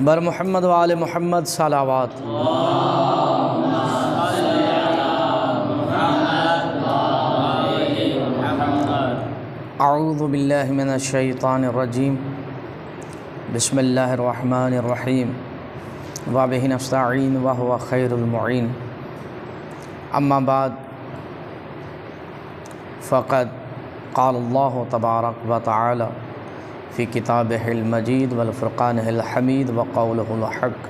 بر محمد و آل محمد صلوات۔ اعوذ باللہ من الشیطان الرجیم، بسم اللہ الرحمن الرحیم، وبہ نستعین وہو خیر المعین، اما بعد فقد قال اللہ تبارک و تعالی فی کتابہ المجید والفرقانہ الحمید وقولہ الحق۔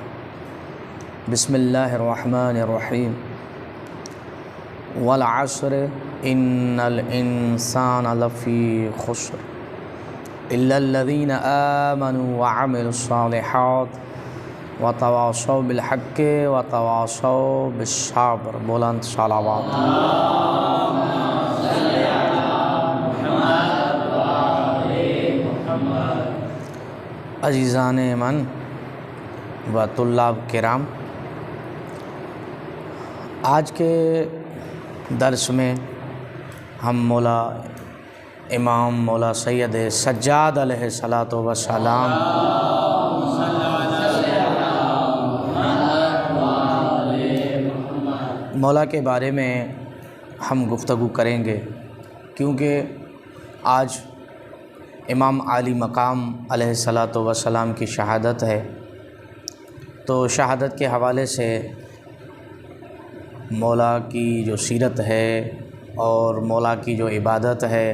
بسم اللہ الرحمن الرحیم، والعصر ان الانسان لفی خسر الا الذین آمنوا وعملوا الصالحات وتواصوا بالحق وتواصوا بالصبر۔ بلند صلوات۔ عزیزان من و طلاب کرام، آج کے درس میں ہم امام مولا سید سجاد علیہ الصلاۃ والسلام مولا کے بارے میں ہم گفتگو کریں گے، کیونکہ آج امام عالی مقام علیہ الصلاۃ والسلام کی شہادت ہے، تو شہادت کے حوالے سے مولا کی جو سیرت ہے اور مولا کی جو عبادت ہے،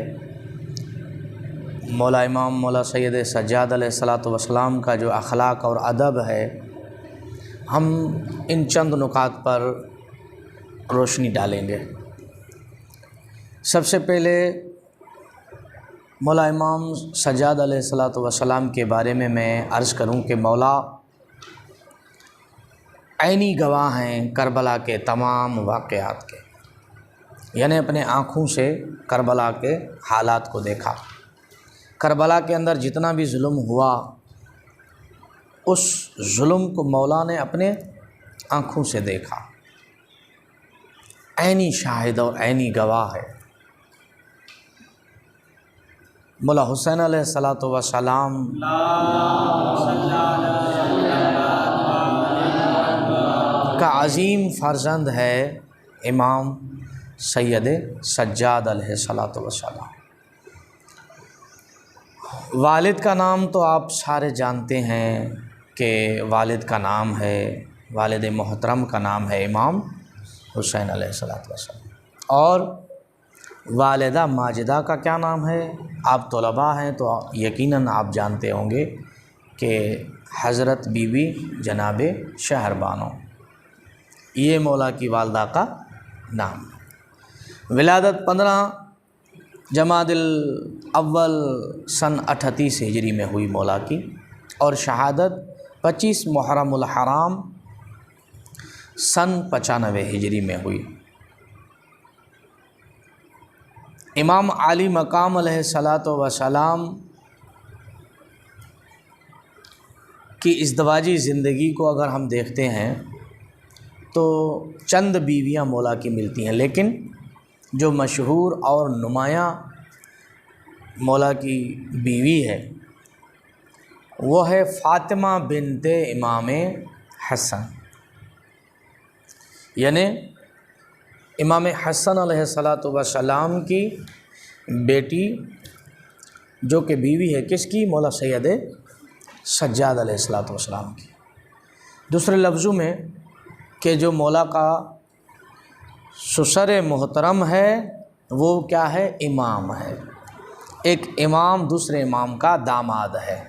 امام مولا سید سجاد علیہ الصلاۃ والسلام کا جو اخلاق اور ادب ہے، ہم ان چند نکات پر روشنی ڈالیں گے۔ سب سے پہلے مولا امام سجاد علیہ الصلاۃ والسلام کے بارے میں عرض کروں کہ مولا عینی گواہ ہیں کربلا کے تمام واقعات کے، یعنی اپنے آنکھوں سے کربلا کے حالات کو دیکھا۔ کربلا کے اندر جتنا بھی ظلم ہوا، اس ظلم کو مولا نے اپنے آنکھوں سے دیکھا، عینی شاہد اور عینی گواہ ہے۔ مولا حسین علیہ الصلاۃ والسلام کا عظیم فرزند ہے امام سید سجاد علیہ الصلاۃ والسلام۔ والد کا نام تو آپ سارے جانتے ہیں کہ والد کا نام ہے، والد محترم کا نام ہے امام حسین علیہ الصلاۃ والسلام، اور والدہ ماجدہ کا کیا نام ہے؟ آپ طلباء ہیں تو یقیناً آپ جانتے ہوں گے کہ حضرت بی بی جناب شہر بانو، یہ مولا کی والدہ کا نام ہے۔ ولادت 15 جمادی الاول سن 38 ہجری میں ہوئی مولا کی، اور شہادت 25 محرم الحرام سن 95 ہجری میں ہوئی۔ امام عالی مقام علیہ الصلاۃ والسلام کی ازدواجی زندگی کو اگر ہم دیکھتے ہیں تو چند بیویاں مولا کی ملتی ہیں، لیکن جو مشہور اور نمایاں مولا کی بیوی ہے وہ ہے فاطمہ بنت امام حسن، یعنی امام حسن علیہ الصلاۃ والسلام کی بیٹی، جو کہ بیوی ہے کس کی؟ مولا سید سجاد علیہ الصلاۃ والسلام کی۔ دوسرے لفظوں میں کہ جو مولا کا سسر محترم ہے وہ کیا ہے؟ امام ہے۔ ایک امام دوسرے امام کا داماد ہے۔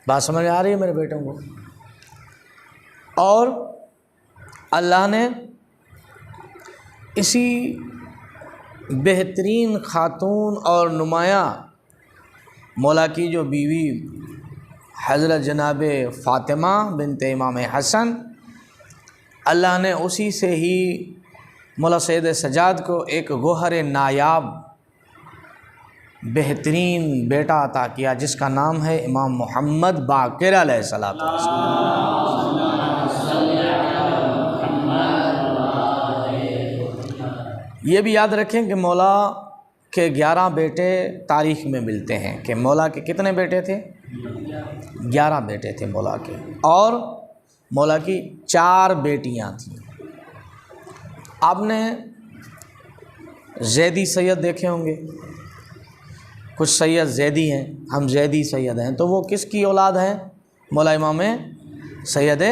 بات سمجھ آ رہی ہے میرے بیٹوں کو؟ اور اللہ نے اسی بہترین خاتون اور نمایاں مولا کی جو بیوی حضرت جناب فاطمہ بنت امام حسن، اللہ نے اسی سے ہی مولا سید سجاد کو ایک گوہر نایاب بہترین بیٹا عطا کیا، جس کا نام ہے امام محمد باقر علیہ الصلوۃ والسلام۔ یہ بھی یاد رکھیں کہ مولا کے 11 بیٹے تاریخ میں ملتے ہیں کہ مولا کے کتنے بیٹے تھے؟ 11 بیٹے تھے مولا کے، اور مولا کی 4 بیٹیاں تھیں۔ آپ نے زیدی سید دیکھے ہوں گے، کچھ سید زیدی ہیں، ہم زیدی سید ہیں، تو وہ کس کی اولاد ہیں؟ مولا امام سید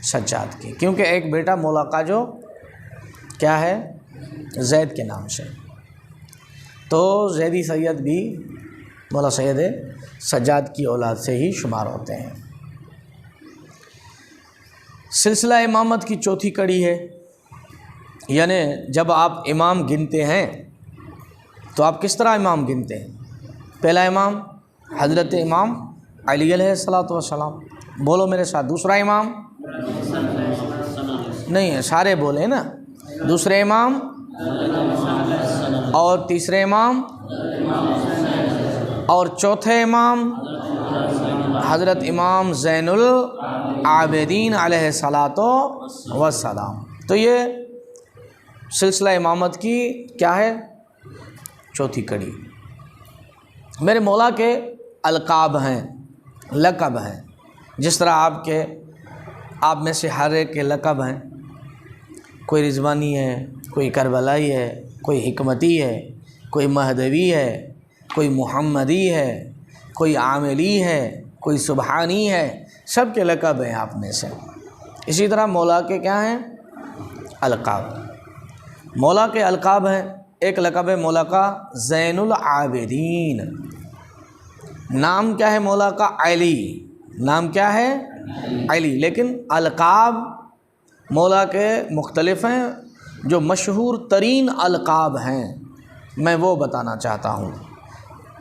سجاد کی، کیونکہ ایک بیٹا مولا کا جو کیا ہے زید کے نام سے، تو زیدی سید بھی مولا سید سجاد کی اولاد سے ہی شمار ہوتے ہیں۔ سلسلہ امامت کی چوتھی کڑی ہے، یعنی جب آپ امام گنتے ہیں تو آپ کس طرح امام گنتے ہیں؟ پہلا امام حضرت امام علی علیہ الصلوۃ والسلام، بولو میرے ساتھ۔ دوسرا امام نہیں ہے، سارے بولے نا، دوسرے امام، اور تیسرے امام، اور چوتھے امام حضرت امام زین العابدین علیہ الصلوۃ والسلام۔ تو یہ سلسلہ امامت کی کیا ہے؟ چوتھی کڑی۔ میرے مولا کے القاب ہیں، لقب ہیں، جس طرح آپ میں سے ہر ایک کے لقب ہیں، کوئی رضوانی ہے، کوئی کربلائی ہے، کوئی حکمتی ہے، کوئی مہدوی ہے، کوئی محمدی ہے، کوئی عاملی ہے، کوئی سبحانی ہے، سب کے لقب ہیں آپ میں سے۔ اسی طرح مولا کے کیا ہیں؟ القاب۔ مولا کے القاب ہیں، ایک لقب ہے مولا کا زین العابدین، نام کیا ہے مولا کا؟ علی، نام کیا ہے؟ علی، لیکن القاب مولا کے مختلف ہیں، جو مشہور ترین القاب ہیں میں وہ بتانا چاہتا ہوں۔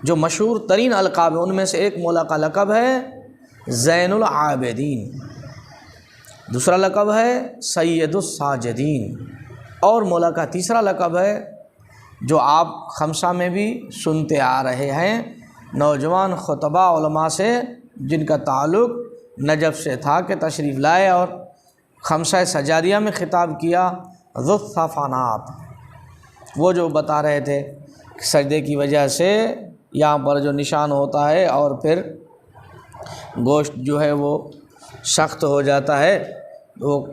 جو مشہور ترین القاب ہیں ان میں سے ایک مولا کا لقب ہے زین العابدین، دوسرا لقب ہے سید الساجدین، اور مولا کا تیسرا لقب ہے جو آپ خمسہ میں بھی سنتے آ رہے ہیں، نوجوان خطبہ علماء سے جن کا تعلق نجف سے تھا کہ تشریف لائے اور خمسہ سجادیہ میں خطاب کیا، ذو الصفانات، وہ جو بتا رہے تھے کہ سجدے کی وجہ سے یہاں پر جو نشان ہوتا ہے اور پھر گوشت جو ہے وہ سخت ہو جاتا ہے، وہ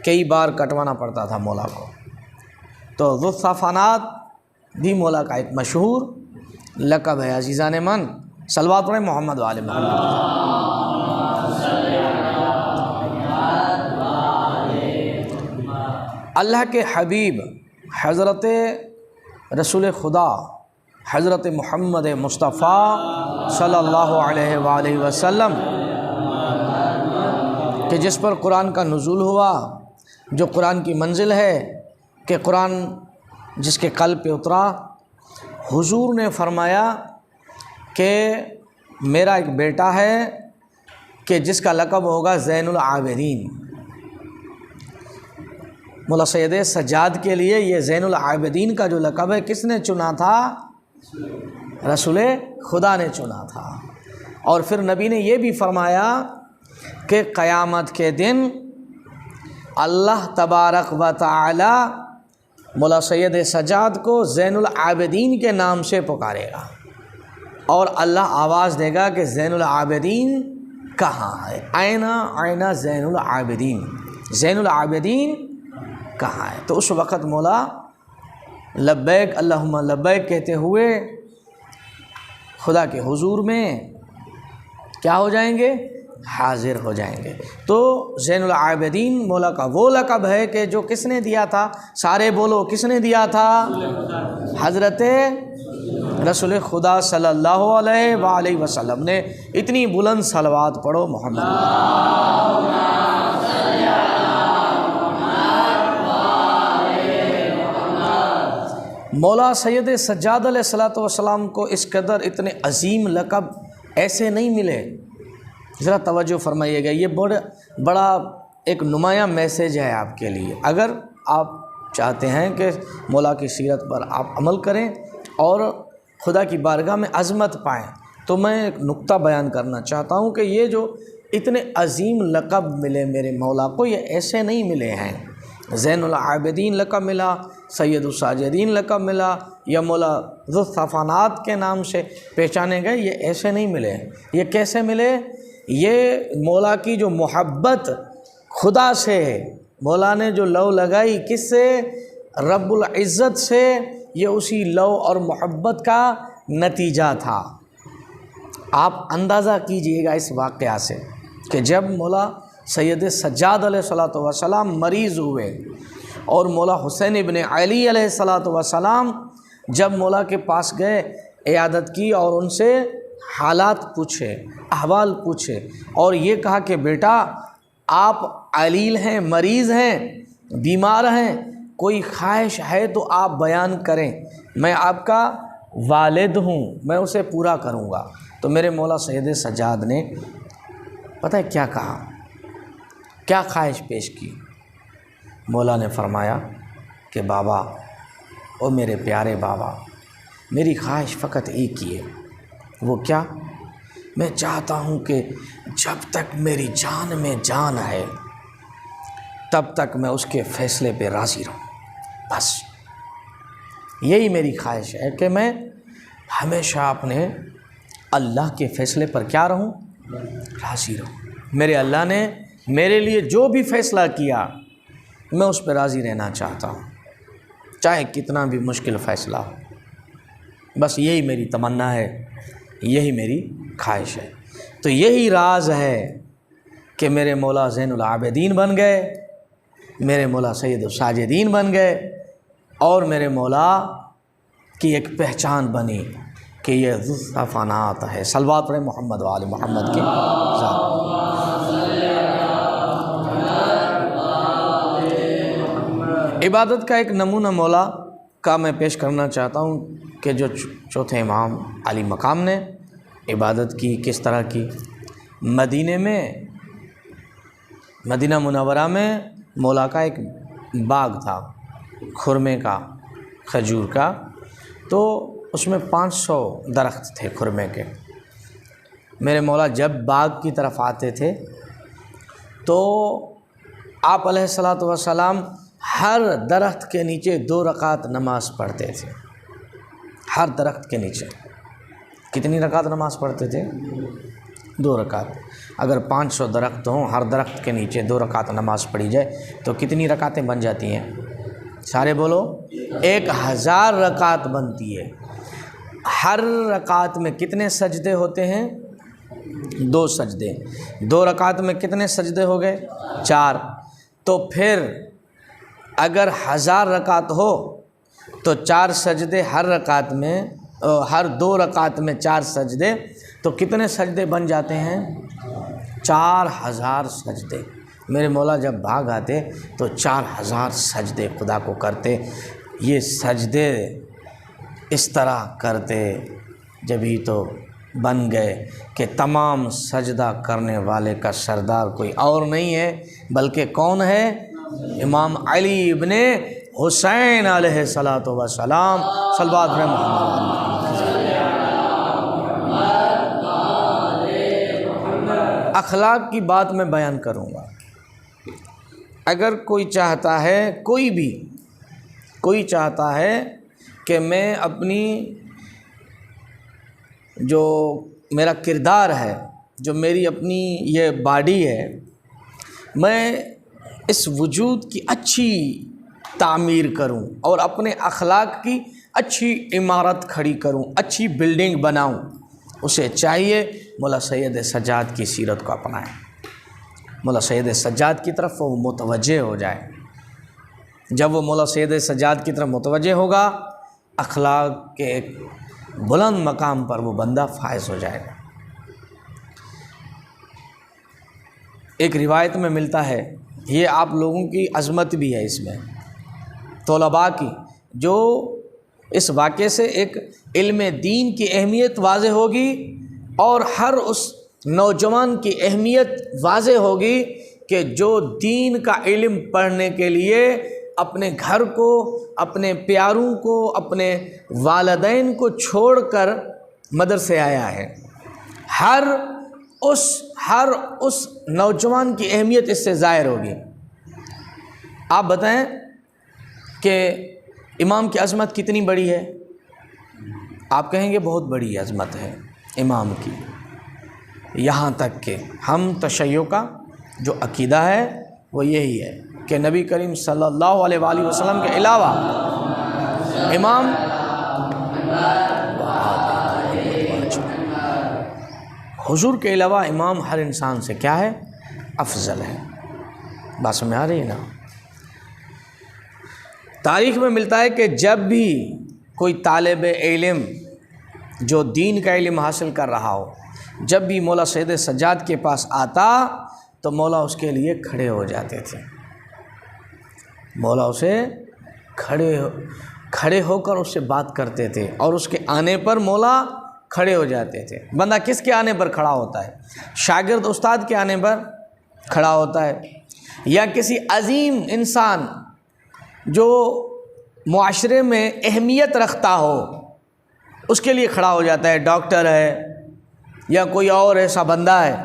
کئی بار کٹوانا پڑتا تھا مولا کو۔ تو ذو الصفانات بھی مولا کا ایک مشہور لقب ہے۔ عزیزان من، صلوات پڑھیں محمد و آل محمد۔ اللہ کے حبیب حضرت رسول خدا حضرت محمد مصطفیٰ صلی اللہ علیہ وآلہ وسلم کہ جس پر قرآن کا نزول ہوا، جو قرآن کی منزل ہے کہ قرآن جس کے قلب پہ اترا، حضور نے فرمایا کہ میرا ایک بیٹا ہے کہ جس کا لقب ہوگا زین العابدین۔ مولا سید سجاد کے لیے یہ زین العابدین کا جو لقب ہے کس نے چنا تھا؟ رسول خدا نے چنا تھا۔ اور پھر نبی نے یہ بھی فرمایا کہ قیامت کے دن اللہ تبارک و تعالی مولا سید سجاد کو زین العابدین کے نام سے پکارے گا، اور اللہ آواز دے گا کہ زین العابدین کہاں ہے؟ آئینہ زین العابدین، زین العابدین کہاں ہے؟ تو اس وقت مولا لبیک اللہم لبیک کہتے ہوئے خدا کے حضور میں کیا ہو جائیں گے؟ حاضر ہو جائیں گے۔ تو زین العابدین مولا کا وہ لقب ہے کہ جو کس نے دیا تھا؟ سارے بولو، کس نے دیا تھا؟ حضرت رسول خدا صلی اللہ علیہ وآلہ وسلم نے۔ اتنی بلند صلوات پڑھو محمد۔ مولا سید سجاد علیہ الصلوۃ والسلام کو اس قدر اتنے عظیم لقب ایسے نہیں ملے۔ ذرا توجہ فرمائیے گا، یہ بڑا ایک نمایاں میسیج ہے آپ کے لیے۔ اگر آپ چاہتے ہیں کہ مولا کی سیرت پر آپ عمل کریں اور خدا کی بارگاہ میں عظمت پائیں، تو میں ایک نقطہ بیان کرنا چاہتا ہوں کہ یہ جو اتنے عظیم لقب ملے میرے مولا کو، یہ ایسے نہیں ملے ہیں۔ زین العابدین لقب ملا، سید الساجدین لقب ملا، یا مولا ذو الصفانات کے نام سے پہچانے گئے، یہ ایسے نہیں ملے۔ یہ کیسے ملے؟ یہ مولا کی جو محبت خدا سے ہے، مولا نے جو لو لگائی کس سے؟ رب العزت سے، یہ اسی لو اور محبت کا نتیجہ تھا۔ آپ اندازہ کیجئے گا اس واقعہ سے کہ جب مولا سید سجاد علیہ الصلوۃ والسلام مریض ہوئے اور مولا حسین ابن علی علیہ الصلوۃ والسلام جب مولا کے پاس گئے، عیادت کی اور ان سے حالات پوچھے، احوال پوچھے، اور یہ کہا کہ بیٹا آپ علیل ہیں، مریض ہیں، بیمار ہیں، کوئی خواہش ہے تو آپ بیان کریں، میں آپ کا والد ہوں، میں اسے پورا کروں گا۔ تو میرے مولا سید سجاد نے پتہ ہے کیا کہا، کیا خواہش پیش کی؟ مولا نے فرمایا کہ بابا، او میرے پیارے بابا، میری خواہش فقط ایک ہی ہے۔ وہ کیا؟ میں چاہتا ہوں کہ جب تک میری جان میں جان ہے تب تک میں اس کے فیصلے پہ راضی رہوں، بس یہی میری خواہش ہے کہ میں ہمیشہ اپنے اللہ کے فیصلے پر کیا رہوں؟ راضی رہوں۔ میرے اللہ نے میرے لیے جو بھی فیصلہ کیا میں اس پہ راضی رہنا چاہتا ہوں، چاہے کتنا بھی مشکل فیصلہ ہو، بس یہی میری تمنا ہے، یہی میری خواہش ہے۔ تو یہی راز ہے کہ میرے مولا زین العابدین بن گئے، میرے مولا سید الساجدین بن گئے، اور میرے مولا کی ایک پہچان بنی کہ یہ ذو الصفانات ہے۔ صلوات پڑھیں محمد وآل محمد کے ذات۔ عبادت کا ایک نمونہ مولا کا میں پیش کرنا چاہتا ہوں کہ جو چوتھے امام علی مقام نے عبادت کی، کس طرح کی۔ مدینہ منورہ میں مولا کا ایک باغ تھا، خرمے کا، کھجور کا، تو اس میں 500 درخت تھے خرمے کے۔ میرے مولا جب باغ کی طرف آتے تھے تو آپ علیہ الصلوۃ والسلام ہر درخت کے نیچے 2 رکعت نماز پڑھتے تھے۔ ہر درخت کے نیچے کتنی رکعت نماز پڑھتے تھے؟ 2 رکعت۔ اگر 500 درخت ہوں، ہر درخت کے نیچے 2 رکعت نماز پڑھی جائے تو کتنی رکعتیں بن جاتی ہیں؟ سارے بولو، 1000 رکعت بنتی ہے۔ ہر رکعت میں کتنے سجدے ہوتے ہیں؟ 2 سجدے۔ 2 رکعت میں کتنے سجدے ہو گئے؟ 4۔ تو پھر اگر 1000 رکعت ہو تو 4 سجدے ہر رکعت میں، ہر 2 رکعت میں 4 سجدے، تو کتنے سجدے بن جاتے ہیں؟ 4000 سجدے۔ میرے مولا جب بھاگ آتے تو 4000 سجدے خدا کو کرتے۔ یہ سجدے اس طرح کرتے جبھی تو بن گئے کہ تمام سجدہ کرنے والے کا سردار کوئی اور نہیں ہے بلکہ کون ہے؟ امام علی ابن حسین علیہ الصلوۃ والسلام۔ صلوات پڑھیں محمد۔ اخلاق کی بات میں بیان کروں گا۔ اگر کوئی چاہتا ہے، کوئی چاہتا ہے کہ میں اپنی جو میرا کردار ہے، جو میری اپنی یہ باڈی ہے، میں اس وجود کی اچھی تعمیر کروں اور اپنے اخلاق کی اچھی عمارت کھڑی کروں، اچھی بلڈنگ بناؤں، اسے چاہیے مولا سید سجاد کی سیرت کو اپنائیں، مولا سید سجاد کی طرف وہ متوجہ ہو جائے۔ جب وہ مولا سید سجاد کی طرف متوجہ ہوگا، اخلاق کے ایک بلند مقام پر وہ بندہ فائز ہو جائے گا۔ ایک روایت میں ملتا ہے، یہ آپ لوگوں کی عظمت بھی ہے اس میں، طلباء کی، جو اس واقعے سے ایک علم دین کی اہمیت واضح ہوگی اور ہر اس نوجوان کی اہمیت واضح ہوگی کہ جو دین کا علم پڑھنے کے لیے اپنے گھر کو، اپنے پیاروں کو، اپنے والدین کو چھوڑ کر مدرسے آیا ہے۔ ہر اس نوجوان کی اہمیت اس سے ظاہر ہوگی۔ آپ بتائیں کہ امام کی عظمت کتنی بڑی ہے؟ آپ کہیں گے بہت بڑی عظمت ہے امام کی، یہاں تک کہ ہم تشیع کا جو عقیدہ ہے وہ یہی ہے کہ نبی کریم صلی اللہ علیہ وآلہ وسلم کے علاوہ امام حضور کے علاوہ امام ہر انسان سے کیا ہے؟ افضل ہے۔ بات سمجھ آ رہی ہے نا؟ تاریخ میں ملتا ہے کہ جب بھی کوئی طالب علم جو دین کا علم حاصل کر رہا ہو، جب بھی مولا سید سجاد کے پاس آتا تو مولا اس کے لیے کھڑے ہو جاتے تھے، مولا اسے کھڑے ہو کر اس سے بات کرتے تھے، اور اس کے آنے پر مولا کھڑے ہو جاتے تھے۔ بندہ کس کے آنے پر کھڑا ہوتا ہے؟ شاگرد استاد کے آنے پر کھڑا ہوتا ہے، یا کسی عظیم انسان جو معاشرے میں اہمیت رکھتا ہو اس کے لیے کھڑا ہو جاتا ہے، ڈاکٹر ہے یا کوئی اور ایسا بندہ ہے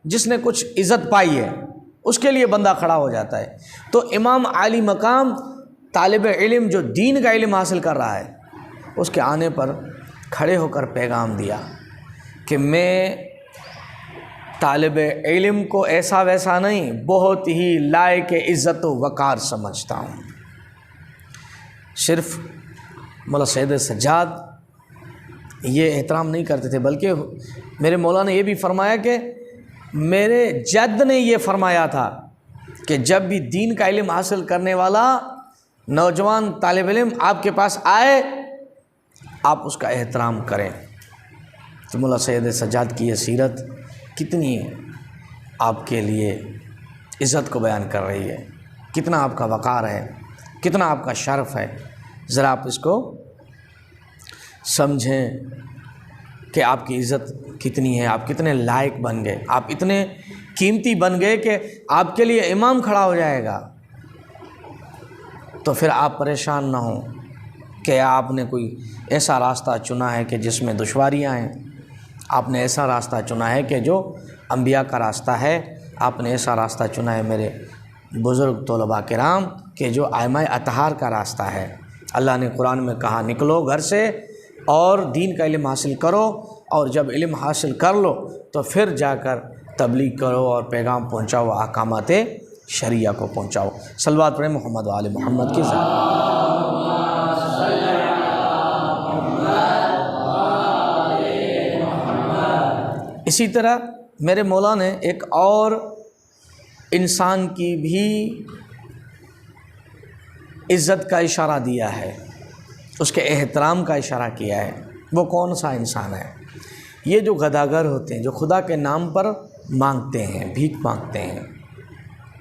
جس نے کچھ عزت پائی ہے، اس کے لیے بندہ کھڑا ہو جاتا ہے۔ تو امام عالی مقام طالب علم جو دین کا علم حاصل کر رہا ہے، اس کے آنے پر کھڑے ہو کر پیغام دیا کہ میں طالب علم کو ایسا ویسا نہیں، بہت ہی لائق عزت و وقار سمجھتا ہوں۔ صرف مولا سید سجاد یہ احترام نہیں کرتے تھے، بلکہ میرے مولا نے یہ بھی فرمایا کہ میرے جد نے یہ فرمایا تھا کہ جب بھی دین کا علم حاصل کرنے والا نوجوان طالب علم آپ کے پاس آئے، آپ اس کا احترام کریں۔ تو مولا سید سجاد کی یہ سیرت کتنی آپ کے لیے عزت کو بیان کر رہی ہے، کتنا آپ کا وقار ہے، کتنا آپ کا شرف ہے۔ ذرا آپ اس کو سمجھیں کہ آپ کی عزت کتنی ہے، آپ کتنے لائق بن گئے، آپ اتنے قیمتی بن گئے کہ آپ کے لیے امام کھڑا ہو جائے گا۔ تو پھر آپ پریشان نہ ہوں کہ آپ نے کوئی ایسا راستہ چنا ہے کہ جس میں دشواریاں ہیں، آپ نے ایسا راستہ چنا ہے کہ جو انبیاء کا راستہ ہے، آپ نے ایسا راستہ چنا ہے میرے بزرگ طلباء کرام کہ جو ائمہ اطہار کا راستہ ہے۔ اللہ نے قرآن میں کہا نکلو گھر سے اور دین کا علم حاصل کرو، اور جب علم حاصل کر لو تو پھر جا کر تبلیغ کرو اور پیغام پہنچاؤ، احکامات شریعہ کو پہنچاؤ۔ صلوات پڑھیں محمد و آل محمد کی ذات۔ اسی طرح میرے مولا نے ایک اور انسان کی بھی عزت کا اشارہ دیا ہے، اس کے احترام کا اشارہ کیا ہے۔ وہ کون سا انسان ہے؟ یہ جو گداگر ہوتے ہیں، جو خدا کے نام پر مانگتے ہیں، بھیک مانگتے ہیں،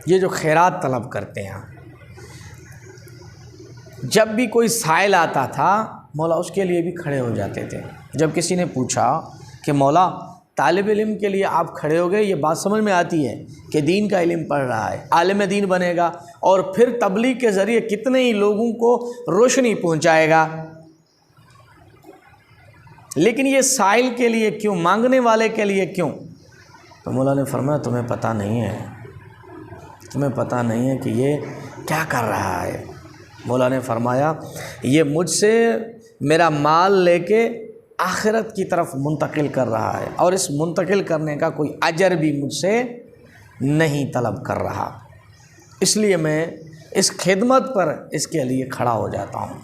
یہ جو خیرات طلب کرتے ہیں، جب بھی کوئی سائل آتا تھا مولا اس کے لیے بھی کھڑے ہو جاتے تھے۔ جب کسی نے پوچھا کہ مولا طالب علم کے لیے آپ کھڑے ہو گئے، یہ بات سمجھ میں آتی ہے کہ دین کا علم پڑھ رہا ہے، عالم دین بنے گا اور پھر تبلیغ کے ذریعے کتنے ہی لوگوں کو روشنی پہنچائے گا، لیکن یہ سائل کے لیے کیوں، مانگنے والے کے لیے کیوں؟ تو مولا نے فرمایا تمہیں پتہ نہیں ہے، تمہیں پتہ نہیں ہے کہ یہ کیا کر رہا ہے۔ مولا نے فرمایا یہ مجھ سے میرا مال لے کے آخرت کی طرف منتقل کر رہا ہے، اور اس منتقل کرنے کا کوئی اجر بھی مجھ سے نہیں طلب کر رہا، اس لیے میں اس خدمت پر اس کے لیے کھڑا ہو جاتا ہوں۔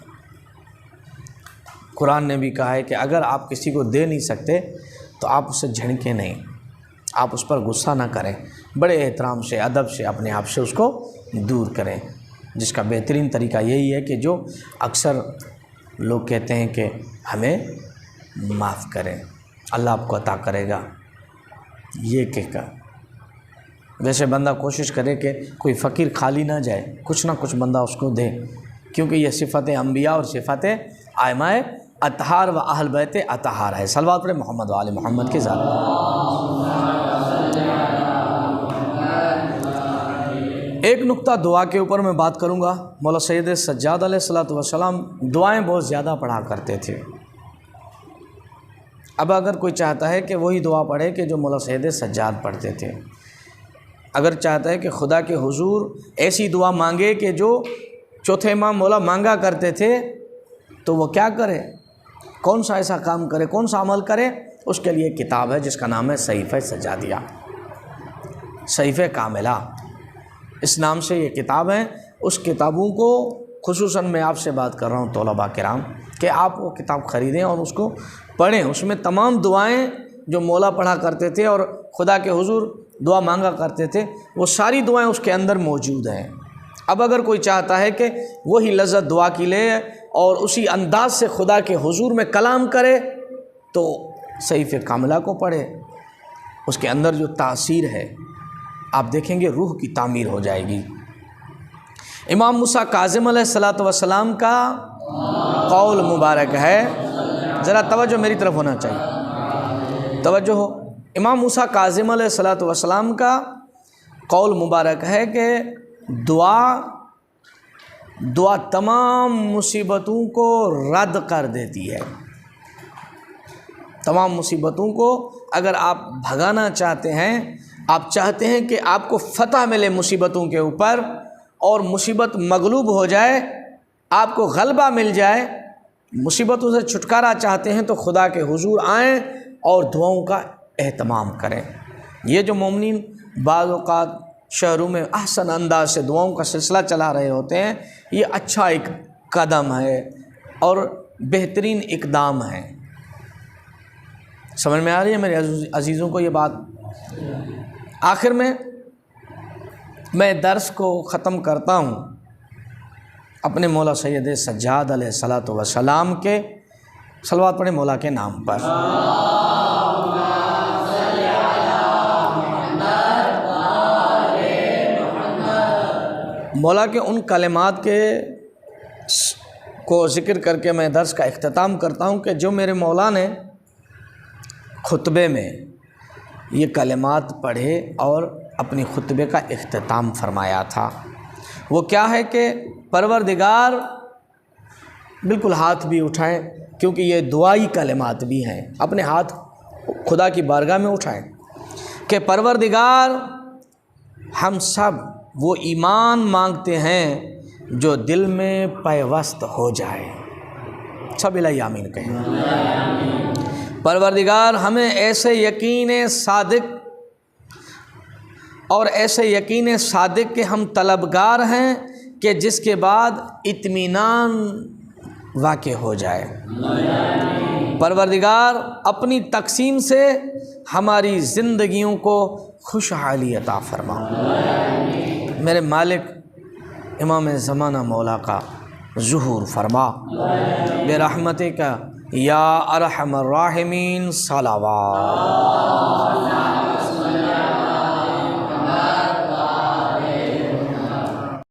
قرآن نے بھی کہا ہے کہ اگر آپ کسی کو دے نہیں سکتے تو آپ اسے جھڑکیں نہیں، آپ اس پر غصہ نہ کریں، بڑے احترام سے، ادب سے اپنے آپ سے اس کو دور کریں، جس کا بہترین طریقہ یہی ہے کہ جو اکثر لوگ کہتے ہیں کہ ہمیں معاف کریں، اللہ آپ کو عطا کرے گا، یہ کہہ کر ویسے بندہ کوشش کرے کہ کوئی فقیر خالی نہ جائے، کچھ نہ کچھ بندہ اس کو دے، کیونکہ یہ صفت انبیاء اور صفت ائمہ اطہار و اہل بیت اطہار ہے۔ صلوات پڑھیں محمد و آل محمد کے ذات۔ ایک نقطہ دعا کے اوپر میں بات کروں گا۔ مولا سید سجاد علیہ الصلوۃ والسلام دعائیں بہت زیادہ پڑھا کرتے تھے۔ اب اگر کوئی چاہتا ہے کہ وہی دعا پڑھے کہ جو مولا سید سجاد پڑھتے تھے، اگر چاہتا ہے کہ خدا کے حضور ایسی دعا مانگے کہ جو چوتھے امام مولا مانگا کرتے تھے، تو وہ کیا کرے، کون سا ایسا کام کرے، کون سا عمل کرے؟ اس کے لیے کتاب ہے جس کا نام ہے صحیفہ سجادیہ، صحیفہ کاملہ، اس نام سے یہ کتاب ہے۔ اس کتابوں کو خصوصاً میں آپ سے بات کر رہا ہوں طلباء کرام کہ آپ وہ کتاب خریدیں اور اس کو پڑھیں۔ اس میں تمام دعائیں جو مولا پڑھا کرتے تھے اور خدا کے حضور دعا مانگا کرتے تھے، وہ ساری دعائیں اس کے اندر موجود ہیں۔ اب اگر کوئی چاہتا ہے کہ وہی لذت دعا کی لے اور اسی انداز سے خدا کے حضور میں کلام کرے، تو صحیفہ کاملہ کو پڑھے۔ اس کے اندر جو تاثیر ہے آپ دیکھیں گے، روح کی تعمیر ہو جائے گی۔ امام موسیٰ کاظم علیہ الصلاۃ والسلام کا قول مبارک ہے، ذرا توجہ میری طرف ہونا چاہیے، توجہ ہو۔ امام موسیٰ کاظم علیہ الصلاۃ والسلام کا قول مبارک ہے کہ دعا تمام مصیبتوں کو رد کر دیتی ہے۔ تمام مصیبتوں کو اگر آپ بھگانا چاہتے ہیں، آپ چاہتے ہیں کہ آپ کو فتح ملے مصیبتوں کے اوپر اور مصیبت مغلوب ہو جائے، آپ کو غلبہ مل جائے، مصیبتوں سے چھٹکارا چاہتے ہیں، تو خدا کے حضور آئیں اور دعاؤں کا اہتمام کریں۔ یہ جو مومنین بعض اوقات شہروں میں احسن انداز سے دعاؤں کا سلسلہ چلا رہے ہوتے ہیں، یہ اچھا ایک قدم ہے اور بہترین اقدام ہے۔ سمجھ میں آ رہی ہے میرے عزیزوں کو یہ بات؟ آخر میں درس کو ختم کرتا ہوں اپنے مولا سید سجاد علیہ الصلاۃ والسلام کے صلوات پڑھیں مولا کے نام پر۔ مولا کے ان کلمات کو ذکر کر کے میں درس کا اختتام کرتا ہوں کہ جو میرے مولا نے خطبے میں یہ کلمات پڑھے اور اپنی خطبے کا اختتام فرمایا تھا۔ وہ کیا ہے کہ پروردگار، بالکل ہاتھ بھی اٹھائیں کیونکہ یہ دعائی کلمات بھی ہیں، اپنے ہاتھ خدا کی بارگاہ میں اٹھائیں کہ پروردگار ہم سب وہ ایمان مانگتے ہیں جو دل میں پیوست ہو جائے، سب الہی آمین کہیں۔ پروردگار ہمیں ایسے یقین صادق اور ایسے یقین صادق کے ہم طلبگار ہیں کہ جس کے بعد اطمینان واقع ہو جائے۔ پروردگار اپنی تقسیم سے ہماری زندگیوں کو خوشحالی عطا فرما۔ میرے مالک امام زمانہ مولا کا ظہور فرما برحمتک یا ارحم الراحمین، صلوات۔